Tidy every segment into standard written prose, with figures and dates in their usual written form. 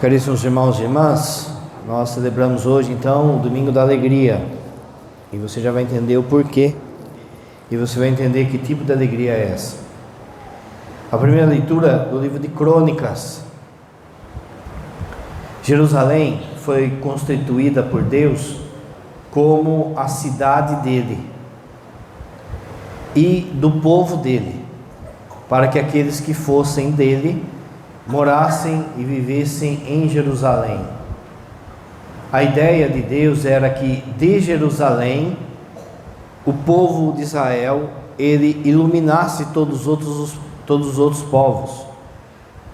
Caríssimos irmãos e irmãs, nós celebramos hoje então o Domingo da Alegria, e você já vai entender o porquê, e você vai entender que tipo de alegria é essa. A primeira leitura do livro de Crônicas. Jerusalém foi constituída por Deus como a cidade dele e do povo dele, para que aqueles que fossem dele morassem e vivessem em Jerusalém. A ideia de Deus era que de Jerusalém o povo de Israel ele iluminasse todos os outros povos,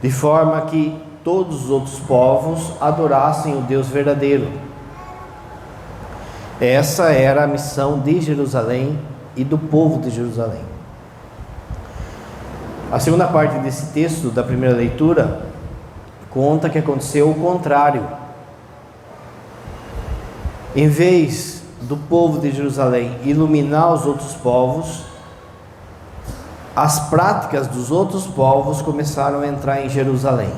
de forma que todos os outros povos adorassem o Deus verdadeiro. Essa era a missão de Jerusalém e do povo de Jerusalém. A segunda parte desse texto, da primeira leitura, conta que aconteceu o contrário. Em vez do povo de Jerusalém iluminar os outros povos, as práticas dos outros povos começaram a entrar em Jerusalém,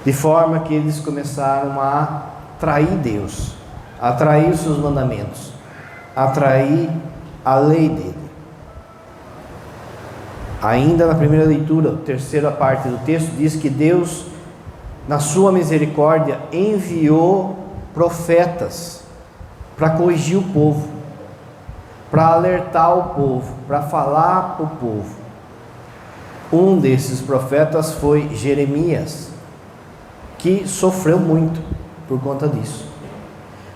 de forma que eles começaram a trair Deus, a trair os seus mandamentos, a trair a lei dele. Ainda na primeira leitura, a terceira parte do texto diz que Deus, na sua misericórdia, enviou profetas para corrigir o povo, para alertar o povo, para falar para o povo. Um desses profetas foi Jeremias, que sofreu muito por conta disso,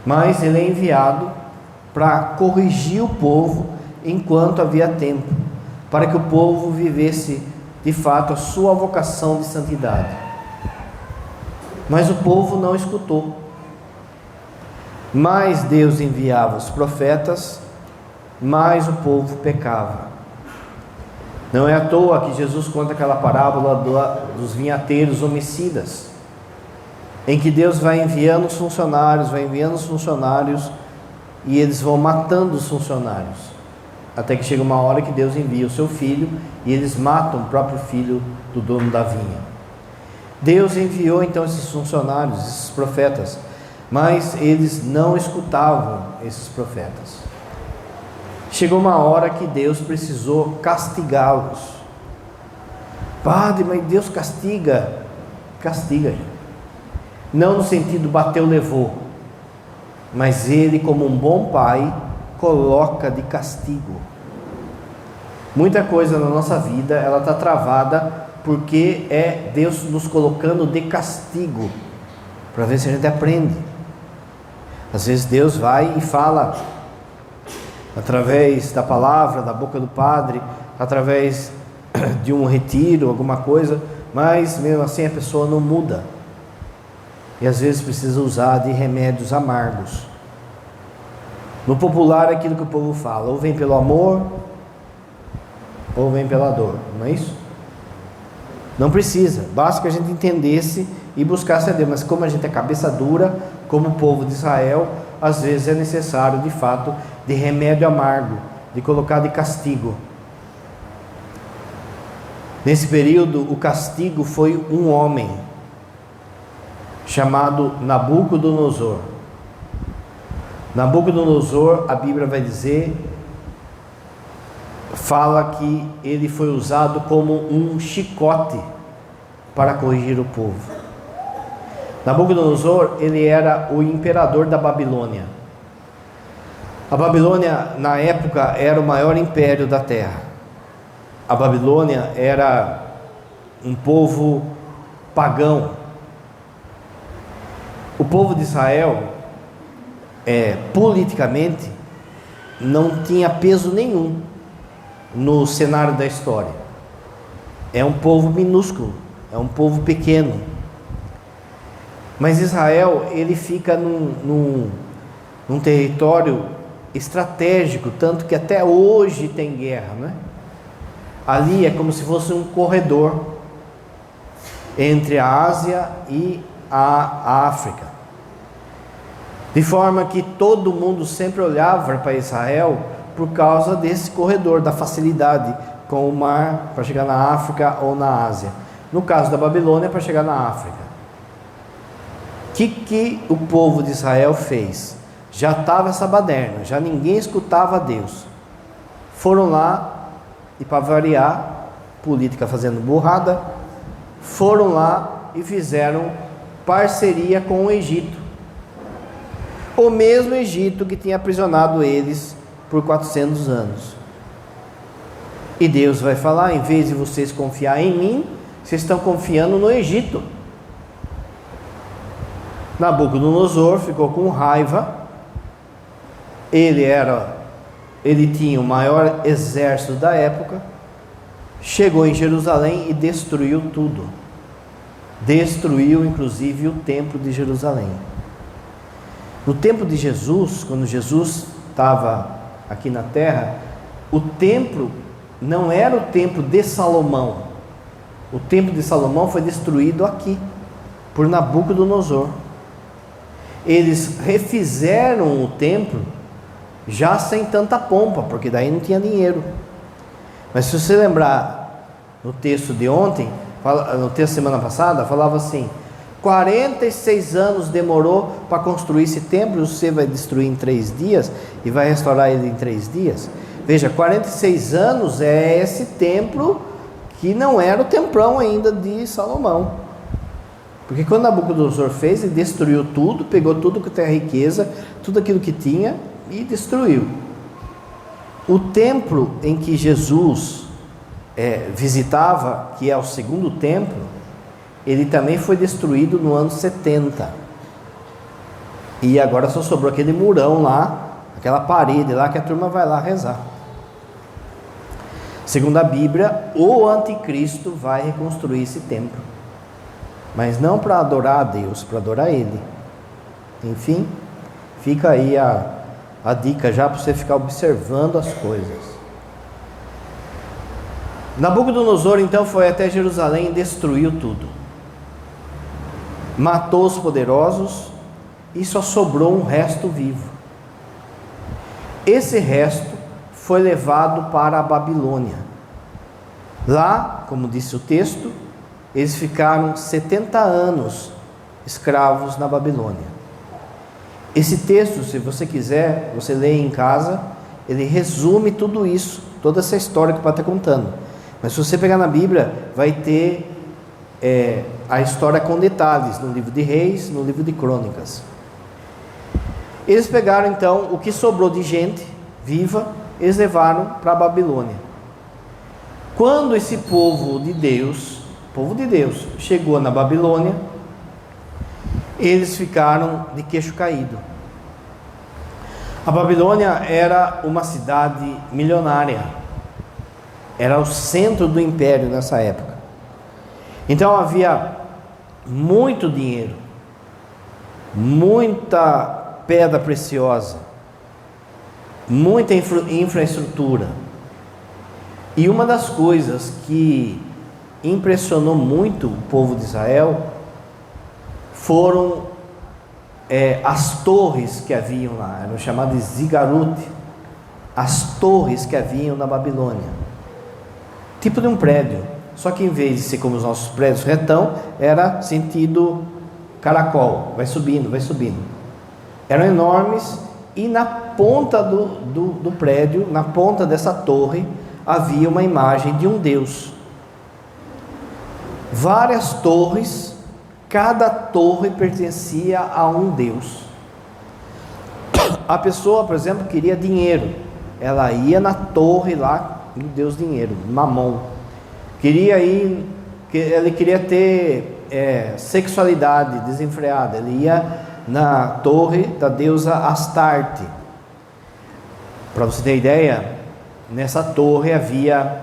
mas ele é enviado para corrigir o povo enquanto havia tempo, para que o povo vivesse de fato a sua vocação de santidade. Mas o povo não escutou. Mais Deus enviava os profetas, mais o povo pecava. Não é à toa que Jesus conta aquela parábola dos vinhateiros homicidas, em que Deus vai enviando os funcionários, e eles vão matando os funcionários, até que chega uma hora que Deus envia o seu filho, e eles matam o próprio filho do dono da vinha. Deus enviou então esses funcionários, esses profetas, mas eles não escutavam esses profetas. Chegou uma hora que Deus precisou castigá-los. Padre, mas Deus castiga. Não no sentido bateu, levou, mas Ele, como um bom pai, coloca de castigo. Muita coisa na nossa vida, ela está travada porque é Deus nos colocando de castigo, para ver se a gente aprende. Às vezes Deus vai e fala através da palavra, da boca do padre, através de um retiro, alguma coisa, mas mesmo assim a pessoa não muda, e às vezes precisa usar de remédios amargos. No popular é aquilo que o povo fala: ou vem pelo amor, ou vem pela dor, não é isso? Não precisa, basta que a gente entendesse e buscasse a Deus, mas como a gente é cabeça dura, como o povo de Israel, às vezes é necessário de fato de remédio amargo, de colocar de castigo. Nesse período o castigo foi um homem chamado Nabucodonosor. Nabucodonosor, a Bíblia vai dizer, fala que ele foi usado como um chicote para corrigir o povo. Nabucodonosor, ele era o imperador da Babilônia. A Babilônia, na época, era o maior império da terra. A Babilônia era um povo pagão. O povo de Israel, politicamente, não tinha peso nenhum no cenário da história. É um povo minúsculo, é um povo pequeno. Mas Israel, ele fica num território estratégico, tanto que até hoje tem guerra, né? Ali é como se fosse um corredor entre a Ásia e a África, de forma que todo mundo sempre olhava para Israel por causa desse corredor, da facilidade com o mar para chegar na África ou na Ásia. No caso da Babilônia, para chegar na África. O que o povo de Israel fez? Já estava essa baderna, já ninguém escutava a Deus. Foram lá, e para variar, política fazendo burrada, foram lá e fizeram parceria com o Egito. O mesmo Egito que tinha aprisionado eles por 400 anos. E Deus vai falar: em vez de vocês confiar em mim, vocês estão confiando no Egito. Nabucodonosor ficou com raiva. Ele tinha o maior exército da época. Chegou em Jerusalém e destruiu tudo. Destruiu inclusive o templo de Jerusalém. No tempo de Jesus, quando Jesus estava aqui na terra, o templo não era o templo de Salomão. O templo de Salomão foi destruído aqui, por Nabucodonosor. Eles refizeram o templo já sem tanta pompa, porque daí não tinha dinheiro. Mas se você lembrar no texto de ontem, no texto da semana passada, falava assim: 46 anos demorou para construir esse templo, você vai destruir em 3 dias e vai restaurar ele em 3 dias. Veja, 46 anos é esse templo que não era o templão ainda de Salomão. Porque quando Nabucodonosor fez, ele destruiu tudo, pegou tudo que tem a riqueza, tudo aquilo que tinha e destruiu. O templo em que Jesus visitava, que é o segundo templo, ele também foi destruído no ano 70. E agora só sobrou aquele murão lá, aquela parede lá que a turma vai lá rezar. Segundo a Bíblia, o anticristo vai reconstruir esse templo. Mas não para adorar a Deus, para adorar Ele. Enfim, fica aí a dica já para você ficar observando as coisas. Nabucodonosor então foi até Jerusalém e destruiu tudo. Matou os poderosos e só sobrou um resto vivo. Esse resto foi levado para a Babilônia. Lá, como disse o texto, eles ficaram 70 anos escravos na Babilônia. Esse texto, se você quiser, você lê em casa, ele resume tudo isso, toda essa história que o pai está contando. Mas se você pegar na Bíblia, vai ter a história com detalhes, no livro de Reis, no livro de Crônicas. Eles pegaram então o que sobrou de gente viva, eles levaram para a Babilônia. Quando esse povo de Deus chegou na Babilônia, eles ficaram de queixo caído. A Babilônia era uma cidade milionária, era o centro do império nessa época. Então havia muito dinheiro, muita pedra preciosa, muita infraestrutura. E uma das coisas que impressionou muito o povo de Israel foram as torres que haviam lá, eram chamadas de zigarut, as torres que haviam na Babilônia, tipo de um prédio, só que em vez de ser como os nossos prédios retão, era sentido caracol, vai subindo, eram enormes, e na ponta do prédio, na ponta dessa torre, havia uma imagem de um Deus. Várias torres, cada torre pertencia a um Deus. A pessoa, por exemplo, queria dinheiro, ela ia na torre lá do Deus dinheiro, Mamon. Ele queria ter sexualidade desenfreada, ele ia na torre da deusa Astarte. Para você ter ideia, nessa torre havia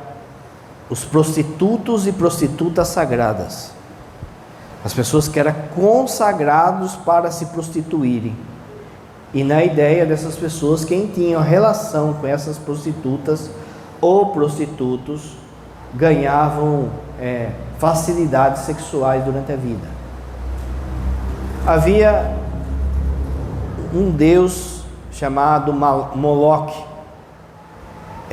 os prostitutos e prostitutas sagradas, as pessoas que eram consagrados para se prostituírem. E na ideia dessas pessoas, quem tinha relação com essas prostitutas ou prostitutos ganhavam facilidades sexuais durante a vida. Havia um deus chamado Moloque,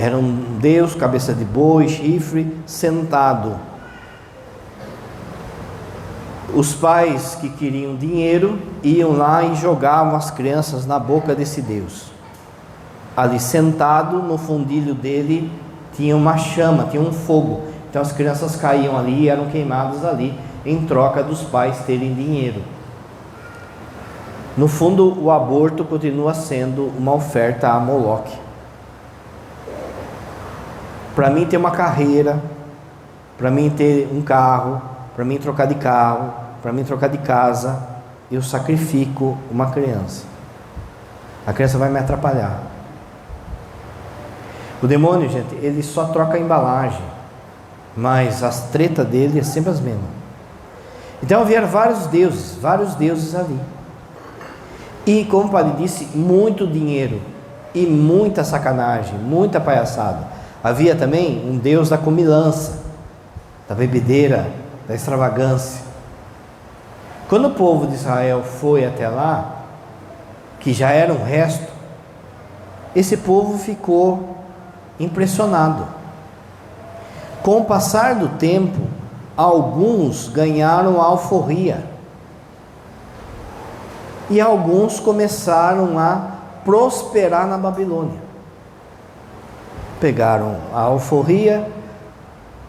Era um Deus, cabeça de boi, chifre, sentado. Os pais que queriam dinheiro iam lá e jogavam as crianças na boca desse Deus. Ali sentado, no fundilho dele, tinha uma chama, tinha um fogo. Então as crianças caíam ali e eram queimadas ali, em troca dos pais terem dinheiro. No fundo, o aborto continua sendo uma oferta a Moloque. Para mim ter uma carreira, para mim ter um carro, para mim trocar de carro, para mim trocar de casa, eu sacrifico uma criança. A criança vai me atrapalhar. O demônio, gente, ele só troca a embalagem, mas as tretas dele é sempre as mesmas. Então vieram vários deuses ali. E como o padre disse, muito dinheiro e muita sacanagem, muita palhaçada. Havia também um deus da comilança, da bebedeira, da extravagância. Quando o povo de Israel foi até lá, que já era um resto, esse povo ficou impressionado. Com o passar do tempo, alguns ganharam a alforria e alguns começaram a prosperar na Babilônia. Pegaram a alforria,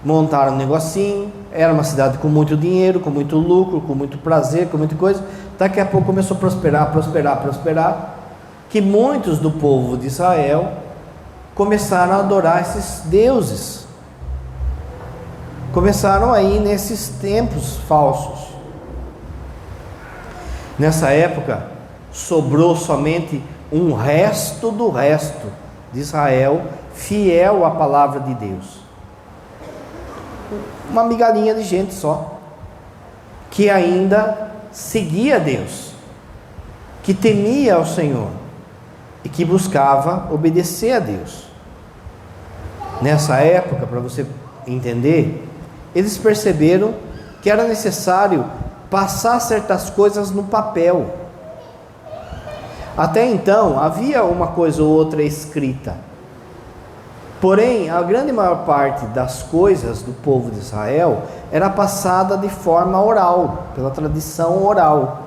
montaram um negocinho, era uma cidade com muito dinheiro, com muito lucro, com muito prazer, com muita coisa. Daqui a pouco começou a prosperar, que muitos do povo de Israel começaram a adorar esses deuses. Começaram a ir nesses templos falsos. Nessa época, sobrou somente um resto do resto de Israel, fiel à palavra de Deus. Uma migalhinha de gente só, que ainda seguia Deus, que temia ao Senhor e que buscava obedecer a Deus. Nessa época, para você entender, eles perceberam que era necessário passar certas coisas no papel. Até então havia uma coisa ou outra escrita, porém a grande maior parte das coisas do povo de Israel era passada de forma oral, pela tradição oral.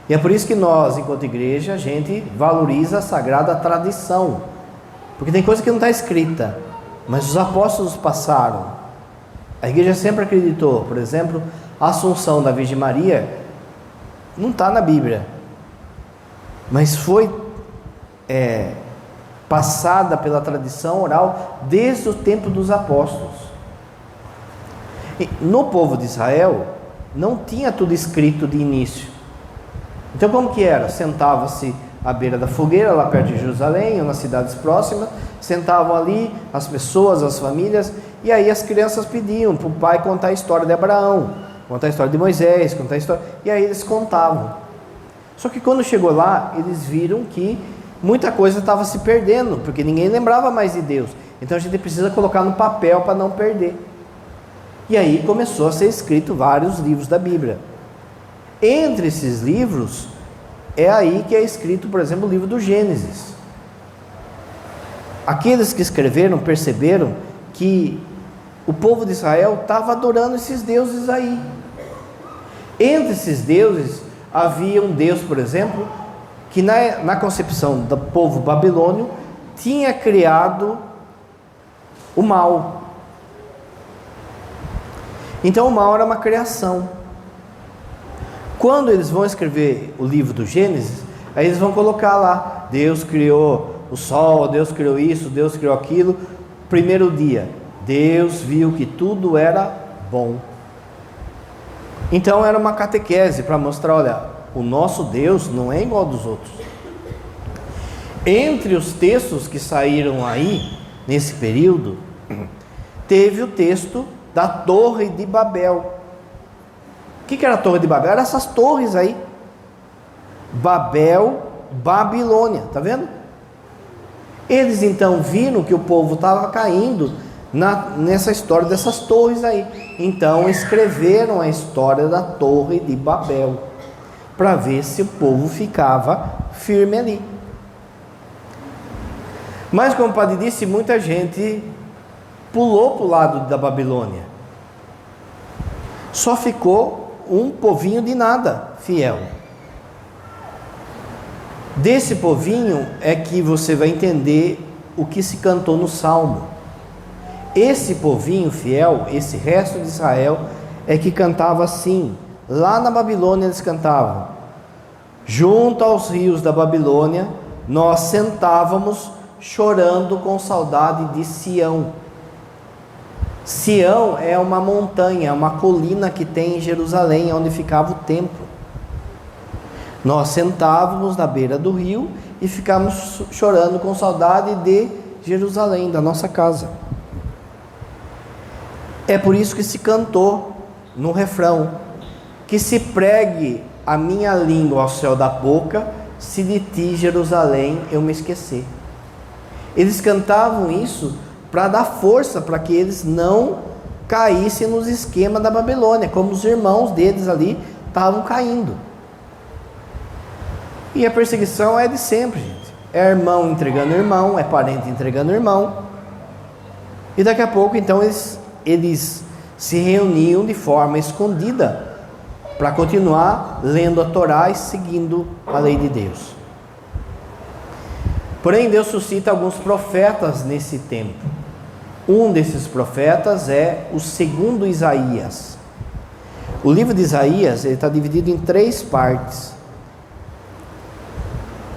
E é por isso que nós, enquanto igreja, a gente valoriza a sagrada tradição, porque tem coisa que não está escrita, mas os apóstolos passaram. A igreja sempre acreditou, por exemplo, a Assunção da Virgem Maria não está na Bíblia, mas foi passada pela tradição oral desde o tempo dos apóstolos. E no povo de Israel não tinha tudo escrito de início. Então como que era? Sentava-se à beira da fogueira, lá perto de Jerusalém, ou nas cidades próximas, sentavam ali as pessoas, as famílias, e aí as crianças pediam para o pai contar a história de Abraão, contar a história de Moisés, contar a história, e aí eles contavam. Só que quando chegou lá, eles viram que muita coisa estava se perdendo, porque ninguém lembrava mais de Deus. Então a gente precisa colocar no papel para não perder. E aí começou a ser escrito vários livros da Bíblia. Entre esses livros, é aí que é escrito, por exemplo, o livro do Gênesis. Aqueles que escreveram perceberam que o povo de Israel estava adorando esses deuses aí. Entre esses deuses, havia um Deus, por exemplo, que na concepção do povo babilônio, tinha criado o mal. Então o mal era uma criação. Quando eles vão escrever o livro do Gênesis, aí eles vão colocar lá, Deus criou o sol, Deus criou isso, Deus criou aquilo. Primeiro dia, Deus viu que tudo era bom. Então era uma catequese para mostrar, olha, o nosso Deus não é igual ao dos outros. Entre os textos que saíram aí, nesse período, teve o texto da Torre de Babel. O que era a Torre de Babel? Eram essas torres aí. Babel, Babilônia, tá vendo? Eles então viram que o povo estava caindo nessa história dessas torres aí. Então escreveram a história da Torre de Babel, para ver se o povo ficava firme ali. Mas, como o padre disse, muita gente pulou para o lado da Babilônia. Só ficou um povinho de nada fiel. Desse povinho é que você vai entender o que se cantou no Salmo. Esse povinho fiel, esse resto de Israel, é que cantava assim. Lá na Babilônia eles cantavam: junto aos rios da Babilônia, nós sentávamos chorando com saudade de Sião. Sião é uma montanha, uma colina que tem em Jerusalém, onde ficava o templo. Nós sentávamos na beira do rio e ficávamos chorando com saudade de Jerusalém, da nossa casa. É por isso que se cantou no refrão: que se pregue a minha língua ao céu da boca, se de ti, Jerusalém, eu me esquecer. Eles cantavam isso para dar força, para que eles não caíssem nos esquemas da Babilônia, como os irmãos deles ali estavam caindo. E a perseguição é de sempre, gente. É irmão entregando irmão, é parente entregando irmão. E daqui a pouco, então, eles se reuniam de forma escondida para continuar lendo a Torá e seguindo a lei de Deus. Porém, Deus suscita alguns profetas nesse tempo. Um desses profetas é o segundo Isaías. O livro de Isaías está dividido em 3 partes.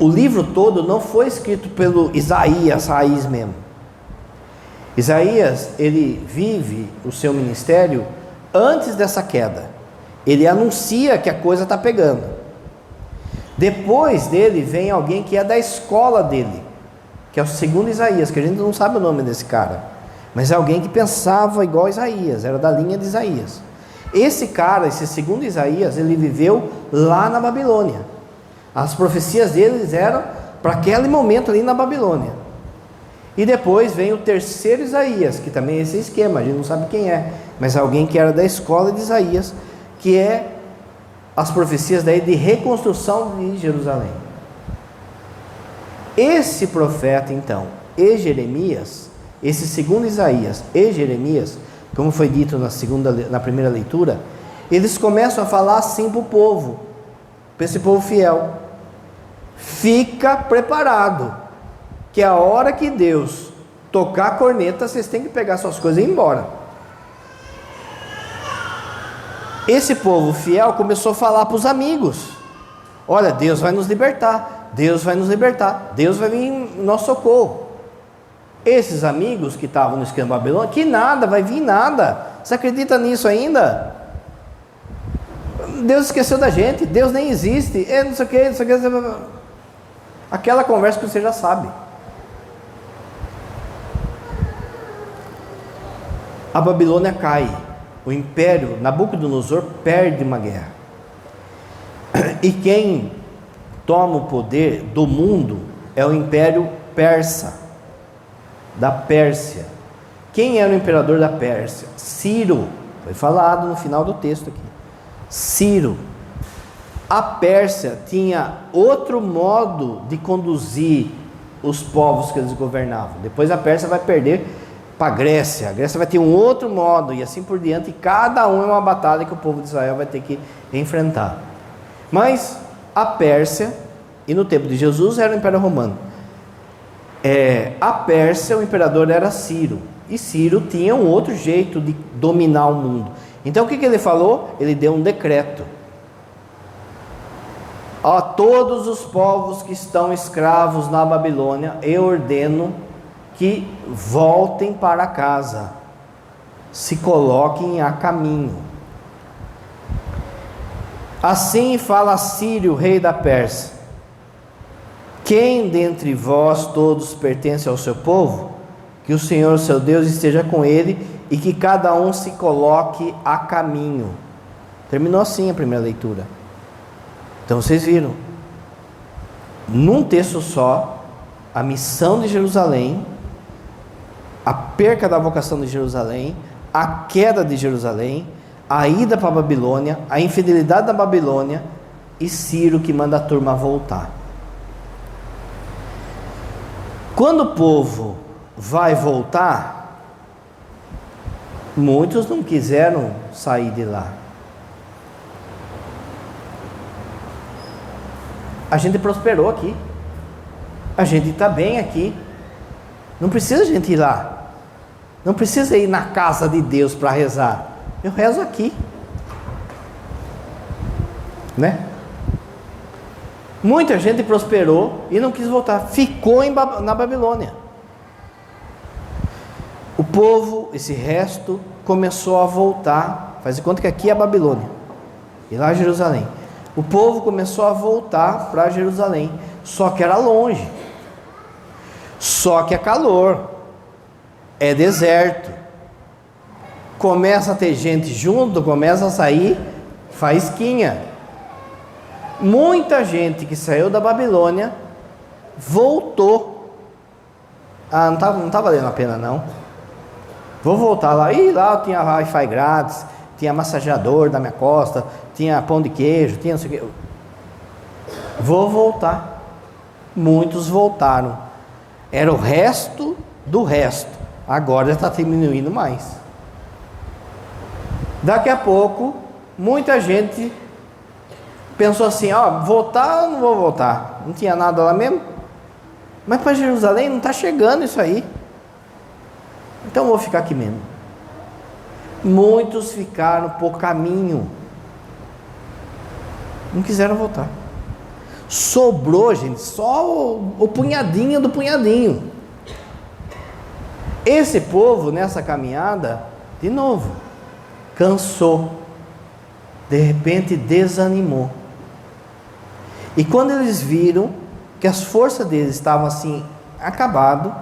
O livro todo não foi escrito pelo Isaías raiz mesmo. Isaías, ele vive o seu ministério antes dessa queda. Ele anuncia que a coisa está pegando. Depois dele vem alguém que é da escola dele, que é o segundo Isaías, que a gente não sabe o nome desse cara, mas é alguém que pensava igual Isaías, era da linha de Isaías. Esse cara, esse segundo Isaías, ele viveu lá na Babilônia. As profecias deles eram para aquele momento ali na Babilônia. E depois vem o terceiro Isaías, que também é esse esquema, a gente não sabe quem é, mas alguém que era da escola de Isaías, que é as profecias daí de reconstrução de Jerusalém. Esse profeta, então, e Jeremias, esse segundo Isaías e Jeremias, como foi dito na primeira leitura, eles começam a falar assim para o povo, para esse povo fiel: fica preparado, que a hora que Deus tocar a corneta, vocês têm que pegar suas coisas e ir embora. Esse povo fiel começou a falar para os amigos: olha, Deus vai nos libertar, Deus vai nos libertar, Deus vai vir em nosso socorro. Esses amigos que estavam no esquema Babilônia, que nada, vai vir nada, você acredita nisso ainda? Deus esqueceu da gente, Deus nem existe, não sei o que, não sei o que, aquela conversa que você já sabe. A Babilônia cai, o império Nabucodonosor perde uma guerra, e quem toma o poder do mundo é o império persa, da Pérsia. Quem era o imperador da Pérsia? Ciro, foi falado no final do texto aqui. Ciro. A Pérsia tinha outro modo de conduzir os povos que eles governavam. Depois a Pérsia vai perder para a Grécia vai ter um outro modo, e assim por diante, e cada um é uma batalha que o povo de Israel vai ter que enfrentar. Mas a Pérsia, e no tempo de Jesus era o Império Romano, a Pérsia, o imperador era Ciro, e Ciro tinha um outro jeito de dominar o mundo. Então o que ele falou? Ele deu um decreto: a todos os povos que estão escravos na Babilônia, eu ordeno que voltem para casa, se coloquem a caminho. Assim fala Ciro, rei da Pérsia: quem dentre vós todos pertence ao seu povo, que o Senhor seu Deus esteja com ele, e que cada um se coloque a caminho. Terminou assim a primeira leitura. Então vocês viram, num texto só, a missão de Jerusalém, a perca da vocação de Jerusalém, a queda de Jerusalém, a ida para a Babilônia, a infidelidade da Babilônia, e Ciro que manda a turma voltar. Quando o povo vai voltar, muitos não quiseram sair de lá. A gente prosperou aqui, a gente está bem aqui, não precisa a gente ir lá, não precisa ir na casa de Deus para rezar, eu rezo aqui, né? Muita gente prosperou e não quis voltar, ficou na Babilônia. O povo, esse resto, começou a voltar. Faz de conta que aqui é a Babilônia e lá é Jerusalém. O povo começou a voltar para Jerusalém, só que era longe, só que é calor, é deserto, começa a ter gente junto, começa a sair faísquinha. Muita gente que saiu da Babilônia voltou. Ah, não tá valendo a pena não. Vou voltar lá. E lá tinha Wi-Fi grátis, tinha massageador da minha costa, tinha pão de queijo, tinha não sei o que. Vou voltar. Muitos voltaram. Era o resto do resto. Agora já está diminuindo mais. Daqui a pouco, muita gente pensou assim, voltar ou não vou voltar? Não tinha nada lá mesmo? Mas para Jerusalém não está chegando isso aí. Então vou ficar aqui mesmo. Muitos ficaram por caminho. Não quiseram voltar. Sobrou, gente, só o punhadinho do punhadinho. Esse povo nessa caminhada, de novo, cansou. De repente desanimou. E quando eles viram que as forças deles estavam assim, acabado,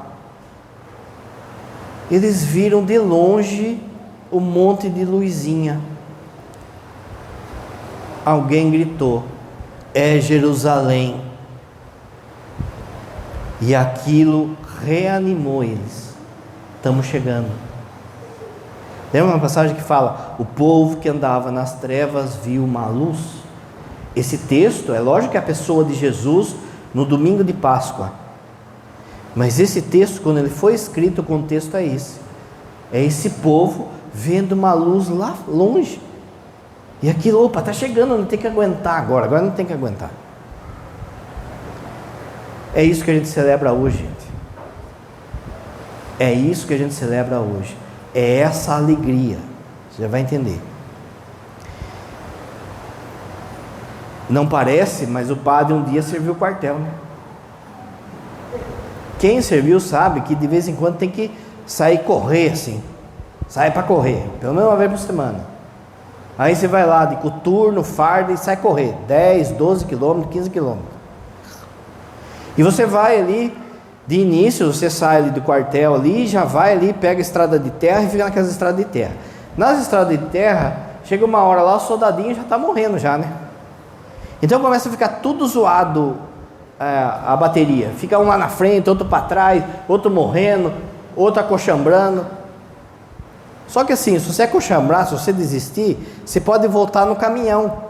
eles viram de longe o monte de luzinha. Alguém gritou, é Jerusalém. E aquilo reanimou eles. Estamos chegando. Lembra uma passagem que fala, o povo que andava nas trevas viu uma luz? Esse texto, é lógico que é a pessoa de Jesus no domingo de Páscoa. Mas esse texto, quando ele foi escrito, o contexto é esse. É esse povo vendo uma luz lá longe. E aquilo, opa, está chegando, não tem que aguentar agora não tem que aguentar. É isso que a gente celebra hoje, gente. É isso que a gente celebra hoje. É essa alegria. Você já vai entender. Não parece, mas o padre um dia serviu o quartel, né? Quem serviu sabe que de vez em quando tem que sair correr assim. Sai para correr, pelo menos uma vez por semana. Aí você vai lá de coturno, farda e sai correr 10, 12 quilômetros, 15 quilômetros. E você vai ali, de início, você sai ali do quartel ali, já vai ali, pega a estrada de terra e fica naquelas estradas de terra. Nas estradas de terra, chega uma hora lá, o soldadinho já está morrendo já, né? Então começa a ficar tudo zoado a bateria. Fica um lá na frente, outro para trás, outro morrendo, outro acochambrando. Só que assim, se você acochambrar, se você desistir, você pode voltar no caminhão.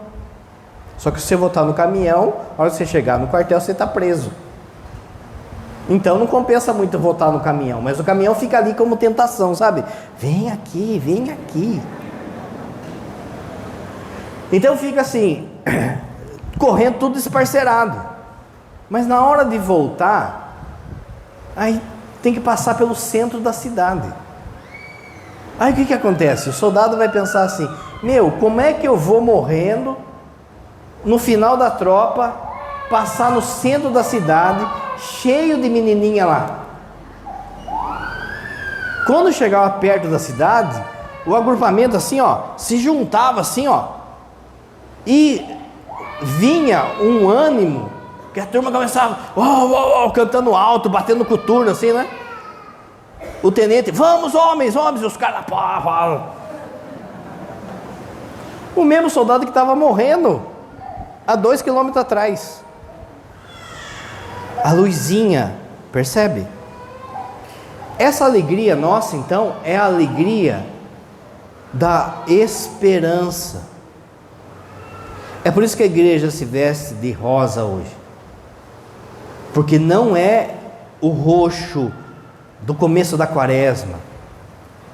Só que se você voltar no caminhão, na hora que você chegar no quartel, você está preso. Então não compensa muito voltar no caminhão, mas o caminhão fica ali como tentação, sabe? Vem aqui, vem aqui. Então fica assim, correndo tudo esparcerado. Mas na hora de voltar, aí tem que passar pelo centro da cidade. Aí o que acontece? O soldado vai pensar assim, como é que eu vou morrendo, no final da tropa, passar no centro da cidade, cheio de menininha lá. Quando chegava perto da cidade, o agrupamento assim, se juntava assim, e vinha um ânimo, que a turma começava, cantando alto, batendo coturno assim, né? O tenente, vamos homens, e os caras, o mesmo soldado que estava morrendo, a 2 quilômetros atrás. A luzinha, percebe? Essa alegria nossa, então, é a alegria da esperança. É por isso que a igreja se veste de rosa hoje. Porque não é o roxo do começo da quaresma,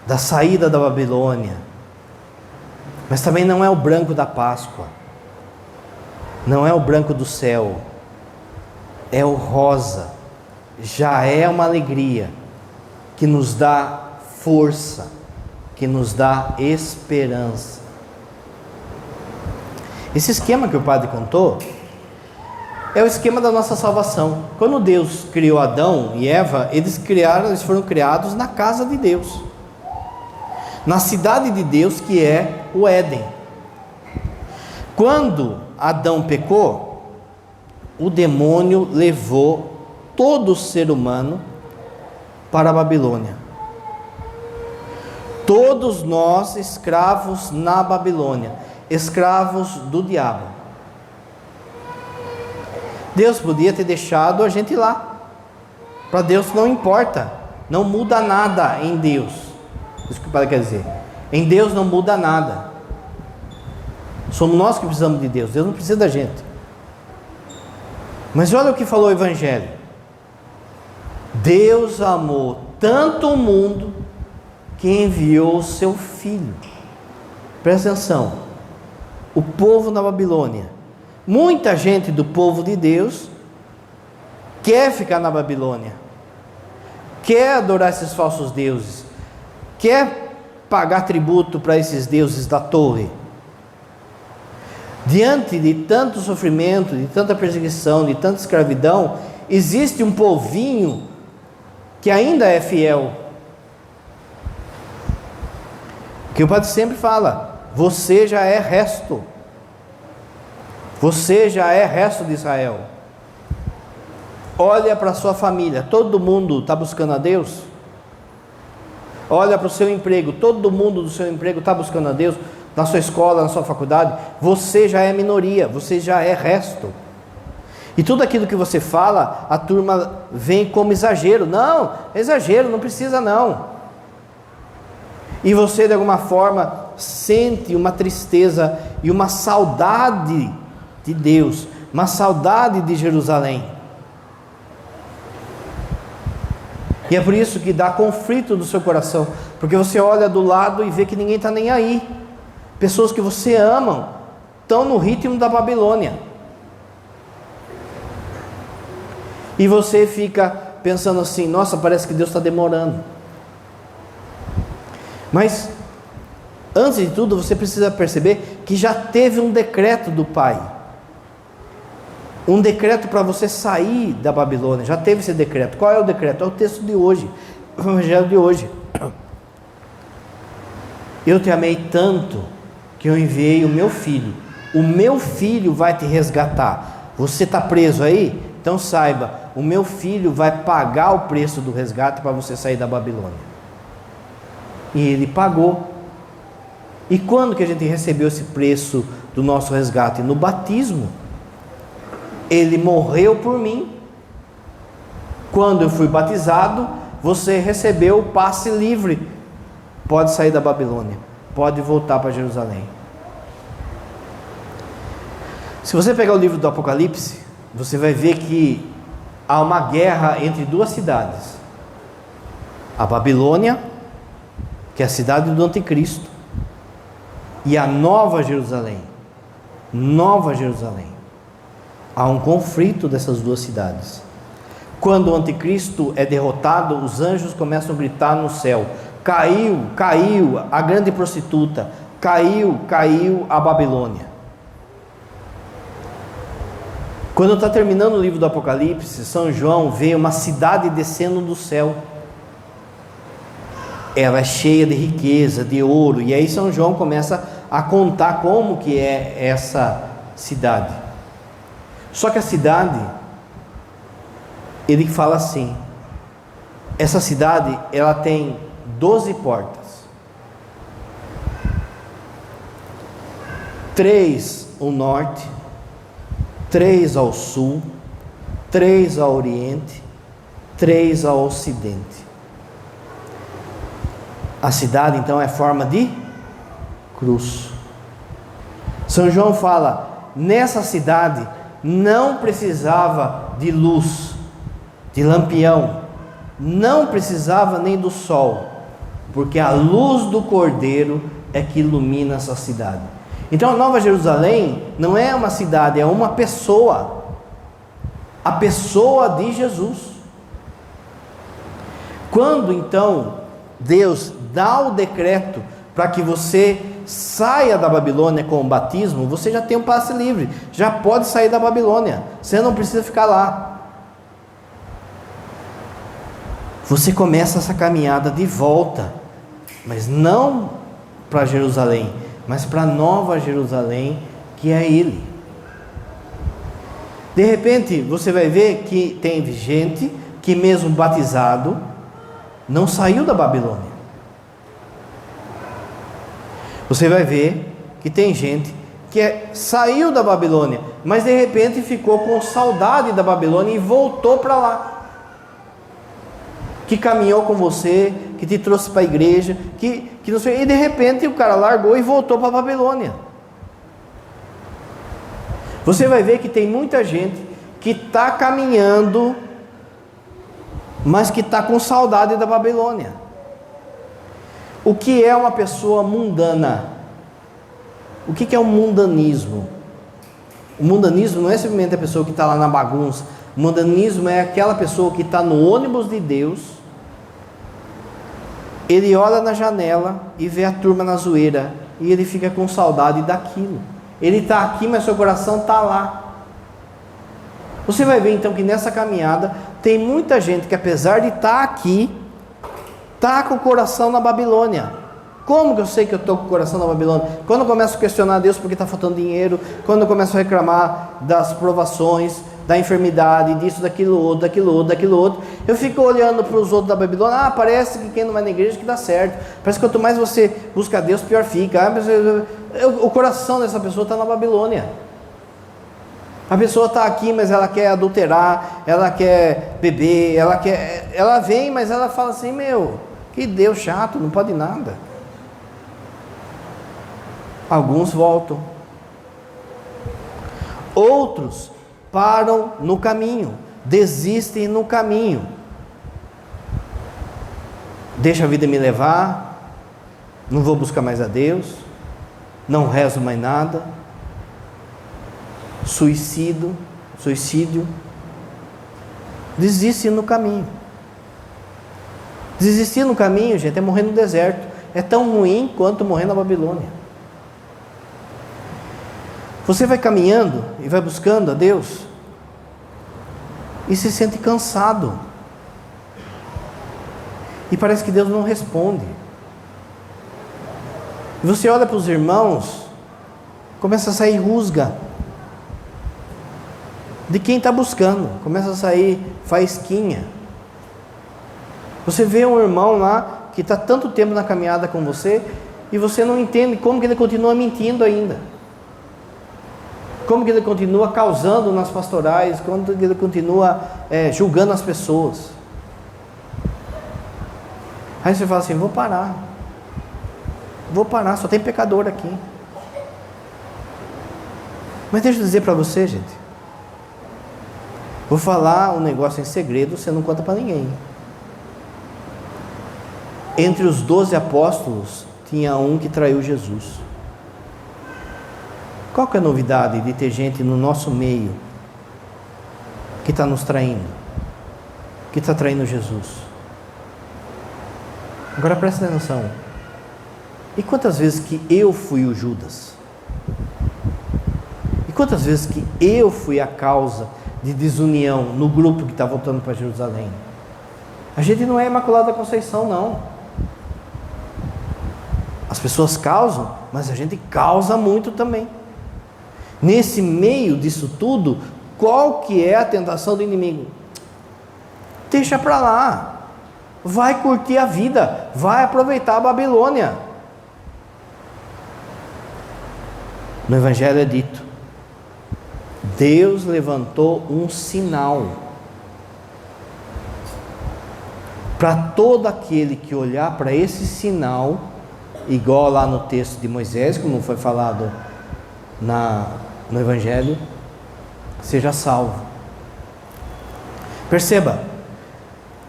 da saída da Babilônia, mas também não é o branco da Páscoa, não é o branco do céu, é o rosa. Já é uma alegria que nos dá força, que nos dá esperança. Esse esquema que o padre contou é o esquema da nossa salvação. Quando Deus criou Adão e Eva, eles foram criados na casa de Deus, na cidade de Deus, que é o Éden. Quando Adão pecou, o demônio levou todo ser humano para a Babilônia. Todos nós escravos na Babilônia, escravos do diabo. Deus podia ter deixado a gente lá. Para Deus não importa, não muda nada em Deus. Isso que o padre quer dizer. Em Deus não muda nada. Somos nós que precisamos de Deus. Deus não precisa da gente. Mas olha o que falou o Evangelho. Deus amou tanto o mundo que enviou o seu Filho. Presta atenção. O povo na Babilônia, muita gente do povo de Deus quer ficar na Babilônia, quer adorar esses falsos deuses, quer pagar tributo para esses deuses da torre. Diante de tanto sofrimento, de tanta perseguição, de tanta escravidão, existe um povinho que ainda é fiel. Que o padre sempre fala: você já é resto. Você já é resto de Israel. Olha para a sua família, todo mundo está buscando a Deus? Olha para o seu emprego, todo mundo do seu emprego está buscando a Deus? Na sua escola, na sua faculdade, você já é minoria, você já é resto. E tudo aquilo que você fala, a turma vem como exagero. Não, exagero, não precisa não. E você de alguma forma sente uma tristeza e uma saudade de Deus, uma saudade de Jerusalém. E é por isso que dá conflito no seu coração, porque você olha do lado e vê que ninguém está nem aí. Pessoas que você ama estão no ritmo da Babilônia. E você fica pensando assim: nossa, parece que Deus está demorando. Mas, antes de tudo, você precisa perceber que já teve um decreto do Pai. Um decreto para você sair da Babilônia. Já teve esse decreto. Qual é o decreto? É o texto de hoje, o Evangelho de hoje. Eu te amei tanto que eu enviei o meu filho. O meu filho vai te resgatar. Você está preso aí? Então saiba, o meu filho vai pagar o preço do resgate para você sair da Babilônia. E ele pagou. E quando que a gente recebeu esse preço do nosso resgate? No batismo. Ele morreu por mim. Quando eu fui batizado, você recebeu o passe livre. Pode sair da Babilônia, pode voltar para Jerusalém. Se você pegar o livro do Apocalipse, você vai ver que há uma guerra entre duas cidades. A Babilônia, que é a cidade do anticristo, e a Nova Jerusalém. Nova Jerusalém. Há um conflito dessas duas cidades. Quando o anticristo é derrotado, os anjos começam a gritar no céu: caiu, caiu a grande prostituta, caiu, caiu a Babilônia. Quando está terminando o livro do Apocalipse, São João vê uma cidade descendo do céu. Ela é cheia de riqueza, de ouro, e aí São João começa a contar como que é essa cidade. Só que a cidade, ele fala assim: essa cidade, ela tem 12 portas, 3 ao norte, 3 ao sul, 3 ao oriente, 3 ao ocidente. A cidade então é forma de cruz. São João fala: nessa cidade não precisava de luz, de lampião, não precisava nem do sol, porque a luz do Cordeiro é que ilumina essa cidade. Então a Nova Jerusalém não é uma cidade, é uma pessoa, a pessoa de Jesus. Quando então Deus dá o decreto para que você saia da Babilônia com o batismo, você já tem um passe livre, já pode sair da Babilônia, você não precisa ficar lá. Você começa essa caminhada de volta, mas não para Jerusalém, mas para a Nova Jerusalém, que é Ele. De repente você vai ver que tem gente que mesmo batizado não saiu da Babilônia. Você vai ver que tem gente que saiu da Babilônia, mas de repente ficou com saudade da Babilônia e voltou para lá. Que caminhou com você, que te trouxe para a igreja, que não sei, e de repente o cara largou e voltou para a Babilônia. Você vai ver que tem muita gente que está caminhando, mas que está com saudade da Babilônia. O que é uma pessoa mundana? O que é o mundanismo? O mundanismo não é simplesmente a pessoa que está lá na bagunça. O mundanismo é aquela pessoa que está no ônibus de Deus, ele olha na janela e vê a turma na zoeira, e ele fica com saudade daquilo. Ele está aqui, mas seu coração está lá. Você vai ver então que nessa caminhada tem muita gente que, apesar de estar aqui, está com o coração na Babilônia. Como que eu sei que eu estou com o coração na Babilônia? Quando eu começo a questionar Deus porque está faltando dinheiro, quando eu começo a reclamar das provações, da enfermidade, disso, daquilo outro, eu fico olhando para os outros da Babilônia, parece que quem não vai na igreja que dá certo, parece que quanto mais você busca Deus, pior fica. O coração dessa pessoa está na Babilônia. A pessoa está aqui, mas ela quer adulterar, ela quer beber, ela vem, mas ela fala assim, que Deus chato, não pode nada. Alguns voltam, outros param no caminho, desistem no caminho, deixa a vida me levar, não vou buscar mais a Deus, não rezo mais nada, suicídio, desiste no caminho. Desistir no caminho, gente, é morrer no deserto, é tão ruim quanto morrer na Babilônia. Você vai caminhando e vai buscando a Deus e se sente cansado, e parece que Deus não responde. E você olha para os irmãos, começa a sair rusga de quem está buscando, começa a sair faísquinha. Você vê um irmão lá que está tanto tempo na caminhada com você e você não entende como que ele continua mentindo ainda, como que ele continua causando nas pastorais, como que ele continua julgando as pessoas. Aí você fala assim, vou parar, só tem pecador aqui. Mas deixa eu dizer para você, gente, vou falar um negócio em segredo, você não conta para ninguém. Entre os 12 apóstolos, tinha um que traiu Jesus. Qual que é a novidade de ter gente no nosso meio que está nos traindo, que está traindo Jesus? Agora presta atenção. E quantas vezes que eu fui o Judas? E quantas vezes que eu fui a causa de desunião no grupo que está voltando para Jerusalém? A gente não é Imaculada Conceição, não. As pessoas causam, mas a gente causa muito também. Nesse meio disso tudo, qual que é a tentação do inimigo? Deixa para lá, vai curtir a vida, vai aproveitar a Babilônia. No Evangelho é dito, Deus levantou um sinal para todo aquele que olhar para esse sinal, igual lá no texto de Moisés, como foi falado no Evangelho, seja salvo. Perceba,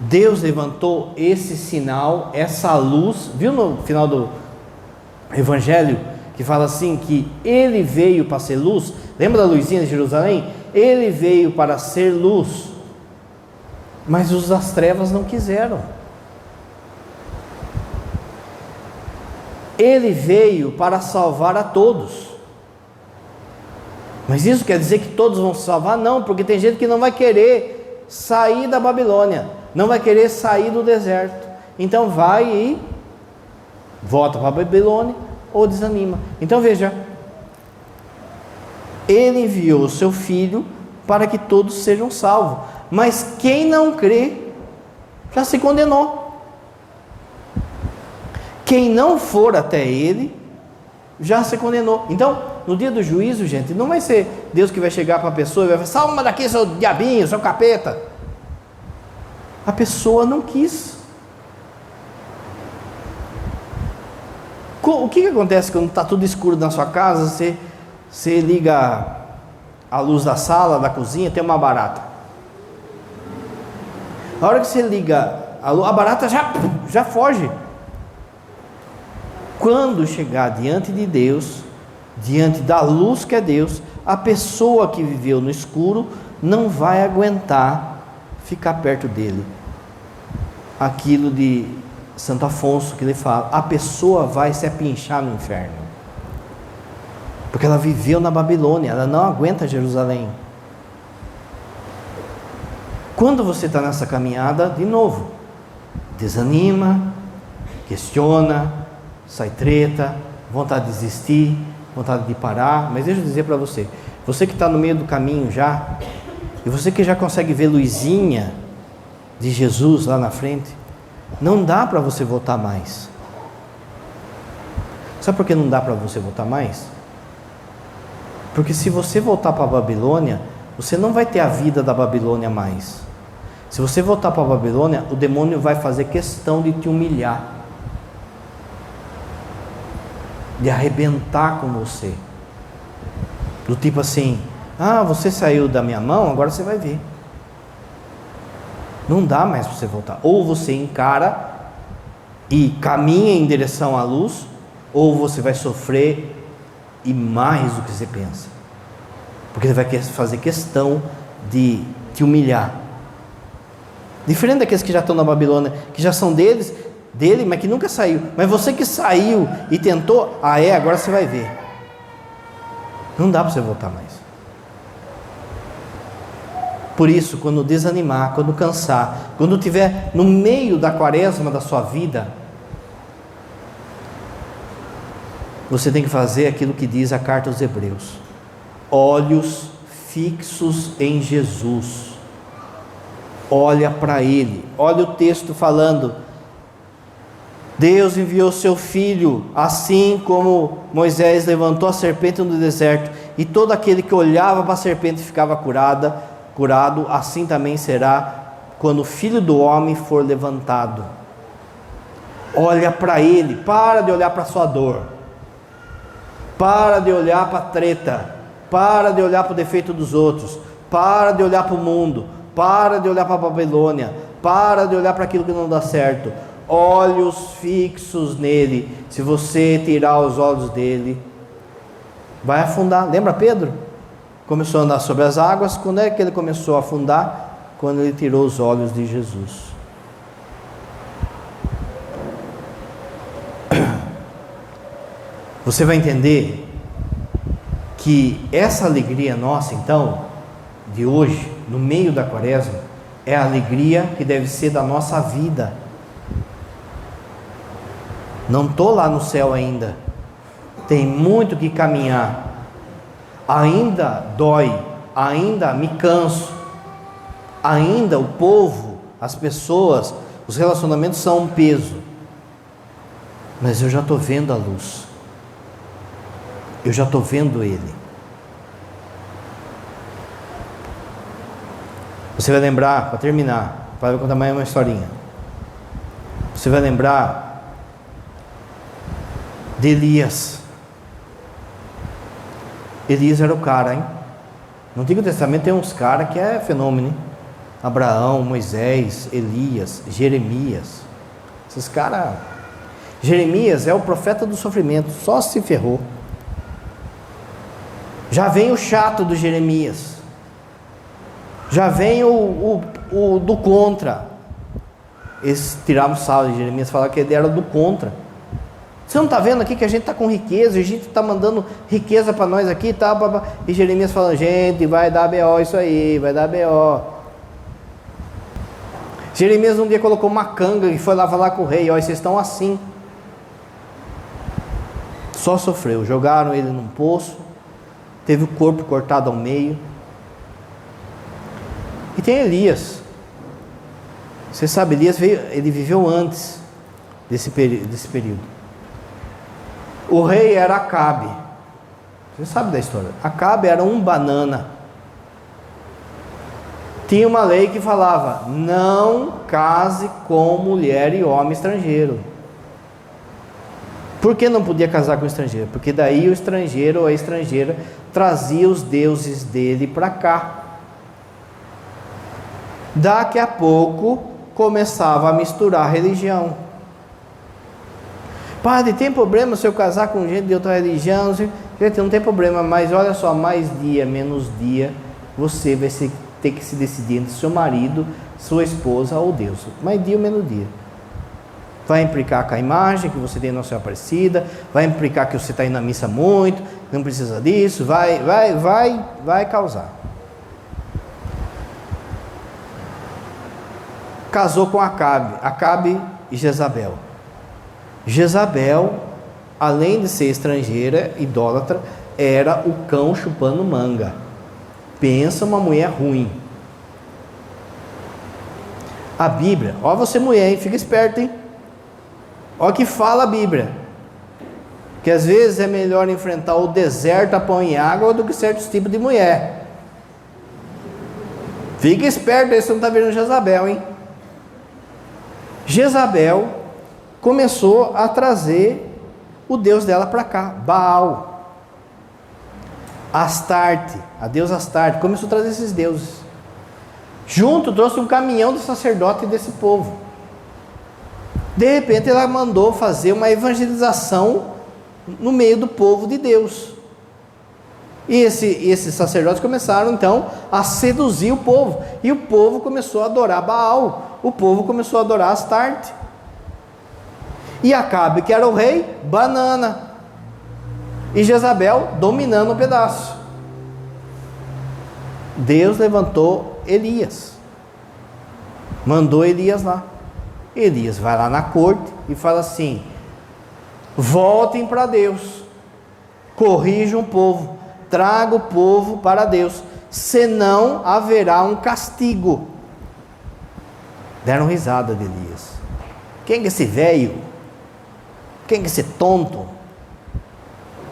Deus levantou esse sinal, essa luz. Viu no final do Evangelho que fala assim, que Ele veio para ser luz? Lembra da luzinha de Jerusalém? Ele veio para ser luz, mas os das trevas não quiseram. Ele veio para salvar a todos. Mas isso quer dizer que todos vão se salvar? Não, porque tem gente que não vai querer sair da Babilônia, não vai querer sair do deserto. Então vai e volta para a Babilônia ou desanima. Então veja, Ele enviou o seu Filho para que todos sejam salvos. Mas quem não crê já se condenou. Quem não for até Ele já se condenou. Então, no dia do juízo, gente, não vai ser Deus que vai chegar para a pessoa e vai falar: salva daqui, seu diabinho, seu capeta. A pessoa não quis. O que acontece quando está tudo escuro na sua casa? Você liga a luz da sala, da cozinha, tem uma barata. A hora que você liga a luz, a barata já foge. Quando chegar diante de Deus, diante da luz que é Deus, a pessoa que viveu no escuro não vai aguentar ficar perto dele. Aquilo de Santo Afonso que ele fala, a pessoa vai se apinchar no inferno, porque ela viveu na Babilônia, ela não aguenta Jerusalém. Quando você está nessa caminhada, de novo, desanima, questiona, sai treta, vontade de desistir, vontade de parar. Mas deixa eu dizer para você, você que está no meio do caminho já, e você que já consegue ver luzinha de Jesus lá na frente, não dá para você voltar mais. Sabe por que não dá para você voltar mais? Porque se você voltar para a Babilônia, você não vai ter a vida da Babilônia mais. Se você voltar para a Babilônia, o demônio vai fazer questão de te humilhar, de arrebentar com você, do tipo assim: ah, você saiu da minha mão, agora você vai ver. Não dá mais para você voltar. Ou você encara e caminha em direção à luz, ou você vai sofrer e mais do que você pensa, porque ele vai fazer questão de te humilhar. Diferente daqueles que já estão na Babilônia, que já são dele, mas que nunca saiu. Mas você que saiu e tentou, agora você vai ver. Não dá para você voltar mais. Por isso, quando desanimar, quando cansar, quando estiver no meio da quaresma da sua vida, você tem que fazer aquilo que diz a carta aos Hebreus: olhos fixos em Jesus. Olha para Ele. Olha o texto falando: Deus enviou seu Filho, assim como Moisés levantou a serpente no deserto, e todo aquele que olhava para a serpente ficava curado, assim também será quando o Filho do Homem for levantado. Olha para Ele, para de olhar para a sua dor, para de olhar para a treta, para de olhar para o defeito dos outros, para de olhar para o mundo, para de olhar para a Babilônia, para de olhar para aquilo que não dá certo. Olhos fixos nele. Se você tirar os olhos dele, vai afundar. Lembra Pedro? Começou a andar sobre as águas. Quando é que ele começou a afundar? Quando ele tirou os olhos de Jesus. Você vai entender que essa alegria nossa, então, de hoje, no meio da quaresma, é a alegria que deve ser da nossa vida. Não estou lá no céu ainda, tem muito que caminhar, ainda dói, ainda me canso, ainda o povo, as pessoas, os relacionamentos são um peso, mas eu já estou vendo a luz, eu já estou vendo Ele. Você vai lembrar, para terminar, para contar mais uma historinha, você vai lembrar de Elias. Elias era o cara, hein? No Antigo Testamento tem uns caras que é fenômeno, hein? Abraão, Moisés, Elias, Jeremias. Esses caras... Jeremias é o profeta do sofrimento, só se ferrou. Já vem o chato do Jeremias. Já vem o do contra. Eles tiravam sarro de Jeremias, falavam que ele era do contra. Você não está vendo aqui que a gente está com riqueza, a gente está mandando riqueza para nós aqui, tá? E Jeremias falando, gente, vai dar BO isso aí, vai dar BO. Jeremias um dia colocou uma canga e foi lá falar com o rei, ó, vocês estão assim. Só sofreu, jogaram ele num poço, teve o corpo cortado ao meio. E tem Elias. Você sabe, Elias ele viveu antes desse período. O rei era Acabe. Você sabe da história. Acabe era um banana. Tinha uma lei que falava: não case com mulher e homem estrangeiro. Por que não podia casar com estrangeiro? Porque daí o estrangeiro ou a estrangeira trazia os deuses dele para cá. Daqui a pouco começava a misturar a religião. Padre, tem problema se eu casar com gente de outra religião? Gente, não tem problema, mas olha só, mais dia, menos dia, você vai ter que se decidir entre seu marido, sua esposa ou Deus. Mais dia ou menos dia. Vai implicar com a imagem que você tem na Nossa Senhora Aparecida, vai implicar que você está indo na missa muito, não precisa disso, vai causar. Casou com Acabe e Jezabel. Jezabel, além de ser estrangeira, idólatra, era o cão chupando manga. Pensa uma mulher ruim. A Bíblia, ó você mulher, hein? Fica esperto, hein? Ó que fala a Bíblia, que às vezes é melhor enfrentar o deserto a pão e água do que certos tipos de mulher. Fica esperto aí, você não está vendo Jezabel, hein? Jezabel começou a trazer o Deus dela para cá, Baal, Astarte, a deusa Astarte, começou a trazer esses deuses. Junto trouxe um caminhão de sacerdote desse povo. De repente ela mandou fazer uma evangelização no meio do povo de Deus. E esses sacerdotes começaram então a seduzir o povo. E o povo começou a adorar Baal. O povo começou a adorar Astarte. E Acabe, que era o rei, banana. E Jezabel dominando o pedaço. Deus levantou Elias. Mandou Elias lá. Elias vai lá na corte e fala assim: voltem para Deus, corrijam o povo, traga o povo para Deus, senão haverá um castigo. Deram risada de Elias. Quem que é esse velho? Quem que é esse tonto?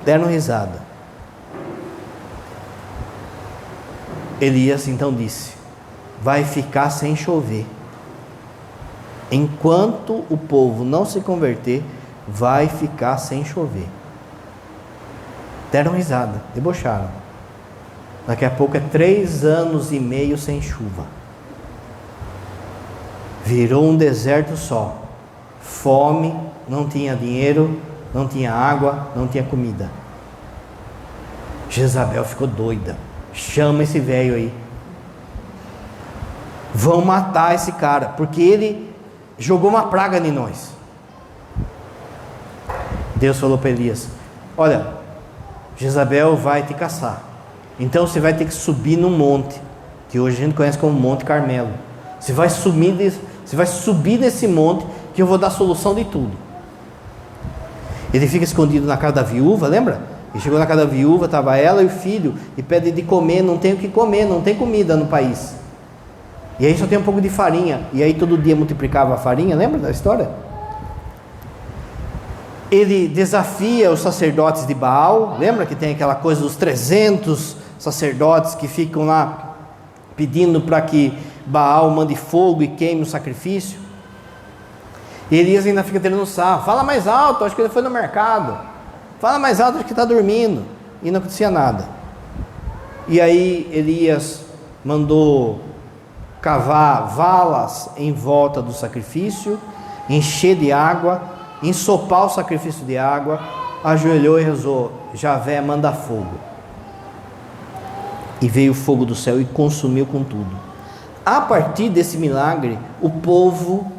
Deram risada. Elias então disse: vai ficar sem chover. Enquanto o povo não se converter, vai ficar sem chover. Deram risada, debocharam. Daqui a pouco é 3 anos e meio sem chuva. Virou um deserto só. Fome, não tinha dinheiro, não tinha água, não tinha comida. Jezabel ficou doida. Chama esse velho aí. Vão matar esse cara, porque ele jogou uma praga em nós. Deus falou para Elias: olha, Jezabel vai te caçar. Então você vai ter que subir num monte, que hoje a gente conhece como Monte Carmelo. Você vai subir nesse monte, que eu vou dar a solução de tudo. Ele fica escondido na casa da viúva, lembra? Ele chegou na casa da viúva, estava ela e o filho, e pede de comer, não tem o que comer, não tem comida no país. E aí só tem um pouco de farinha, e aí todo dia multiplicava a farinha, lembra da história? Ele desafia os sacerdotes de Baal, lembra que tem aquela coisa dos 300 sacerdotes que ficam lá pedindo para que Baal mande fogo e queime o sacrifício? E Elias ainda fica tirando sarro: fala mais alto, acho que ele foi no mercado, fala mais alto, acho que está dormindo. E não acontecia nada. E aí Elias mandou cavar valas em volta do sacrifício, encher de água, ensopar o sacrifício de água, ajoelhou e rezou: Javé, manda fogo. E veio o fogo do céu e consumiu com tudo. A partir desse milagre, o povo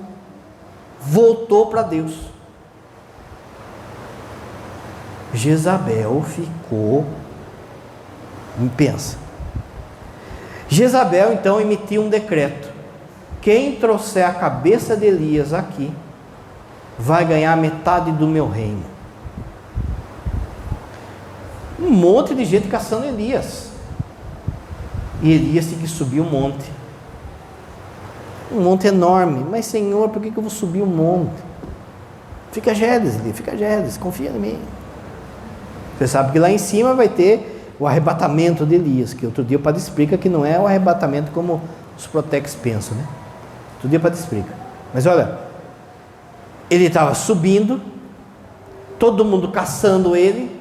voltou para Deus. Jezabel ficou, pensa. Jezabel então emitiu um decreto: quem trouxer a cabeça de Elias aqui, vai ganhar metade do meu reino. Um monte de gente caçando Elias. E Elias tem que subir um monte. Um monte enorme. Mas Senhor, por que eu vou subir um monte? Fica Gédes, Elias, fica Gédes, confia em mim. Você sabe que lá em cima vai ter o arrebatamento de Elias, que outro dia o Padre explica que não é o arrebatamento como os protex pensam, né? Outro dia o Padre explica. Mas olha, ele estava subindo, todo mundo caçando ele,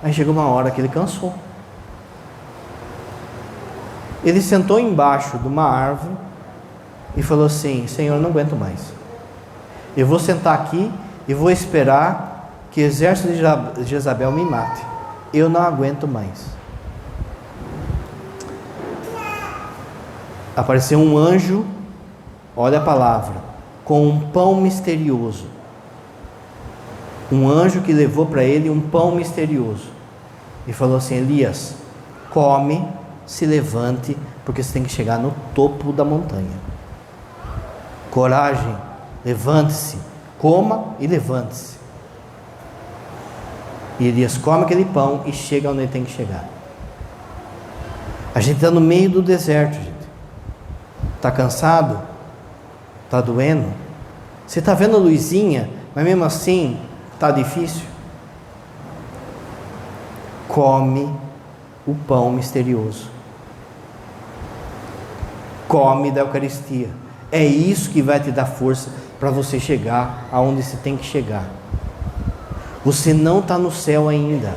aí chegou uma hora que ele cansou. Ele sentou embaixo de uma árvore e falou assim: Senhor, eu não aguento mais. Eu vou sentar aqui e vou esperar que o exército de Jezabel me mate. Eu não aguento mais. Apareceu um anjo, olha a palavra, com um pão misterioso. Um anjo que levou para ele um pão misterioso e falou assim: Elias, come, se levante, porque você tem que chegar no topo da montanha. Coragem, levante-se, coma e levante-se. E Elias come aquele pão e chega onde ele tem que chegar. A gente está no meio do deserto, gente. Está cansado? Está doendo? Você está vendo a luzinha, mas mesmo assim está difícil? Come o pão misterioso. Come da Eucaristia. É isso que vai te dar força para você chegar aonde você tem que chegar. Você não está no céu ainda.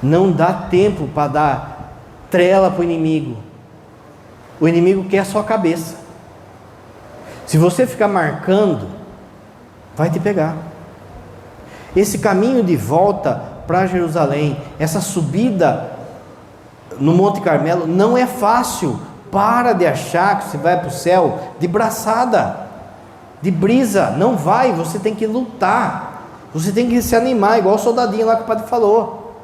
Não dá tempo para dar trela para o inimigo. O inimigo quer a sua cabeça. Se você ficar marcando, vai te pegar. Esse caminho de volta para Jerusalém, essa subida no Monte Carmelo, não é fácil. Para de achar que você vai para o céu de braçada, de brisa. Não vai, você tem que lutar. Você tem que se animar, igual o soldadinho lá que o padre falou.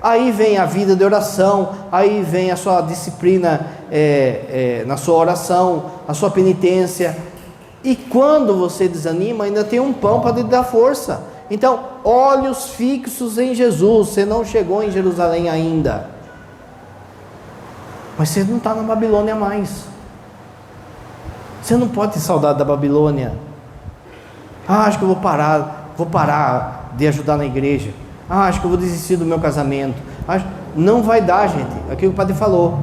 Aí vem a vida de oração, aí vem a sua disciplina na sua oração, a sua penitência. E quando você desanima, ainda tem um pão para te dar força. Então, olhos fixos em Jesus. Você não chegou em Jerusalém ainda, mas você não está na Babilônia mais. Você não pode ter saudade da Babilônia. Acho que eu vou parar de ajudar na igreja. Acho que eu vou desistir do meu casamento. Não vai dar, gente. Aquilo que o padre falou.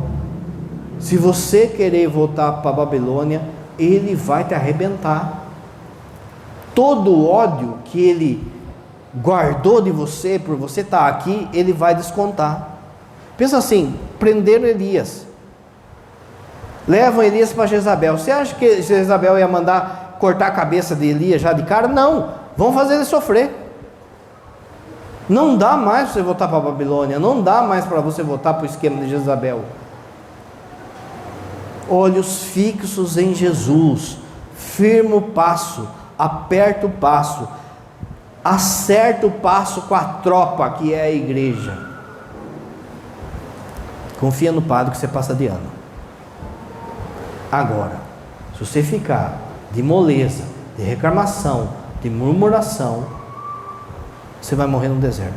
Se você querer voltar para a Babilônia, ele vai te arrebentar. Todo o ódio que ele guardou de você, por você estar aqui, ele vai descontar. Pensa assim, prenderam Elias. Levam Elias para Jezabel. Você acha que Jezabel ia mandar cortar a cabeça de Elias já de cara? Não, vão fazer ele sofrer. Não dá mais para você voltar para a Babilônia. Não dá mais para você voltar para o esquema de Jezabel. Olhos fixos em Jesus. Firma o passo, aperta o passo, acerta o passo com a tropa que é a igreja. Confia no padre que você passa de ano. Agora, se você ficar de moleza, de reclamação, de murmuração, você vai morrer no deserto.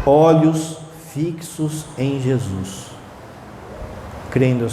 Olhos fixos em Jesus, crendo